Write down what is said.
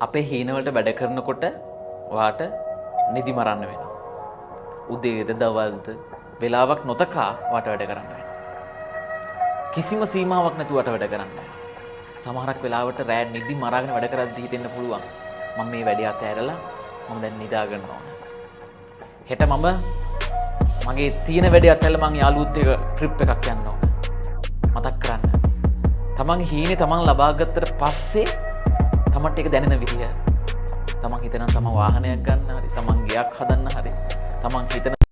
අපේ හීනවලට වැඩ කරනකොට ඔයාට නිදි මරන්න වෙනවා. උදේද දවල්ද වෙලාවක් නොතකා වාට වැඩ කරන්න වෙනවා. කිසිම සීමාවක් නැතුවට වැඩ කරන්න වෙනවා. සමහරක් වෙලාවට රෑ නිදි මරාගෙන වැඩ කරද්දී හිතෙන්න පුළුවන් මම මේ වැඩේ අතහැරලා මම දැන් නිදා ගන්න ඕන. හෙට මම මගේ තියෙන වැඩේ අතහැරලා මං යාළුවොත් එක්ක ට්‍රිප් එකක් යන්න ඕන. මතක් කරන්න. තමන්ගේ හීනේ තමන් ලබා ගත්තට පස්සේ තමන්ට ඒක දැනෙන විදිය. තමන් හිතන තමන් වාහනයක් ගන්න හරි, තමන් ගයක් හදන්න හරි, තමන් හිතන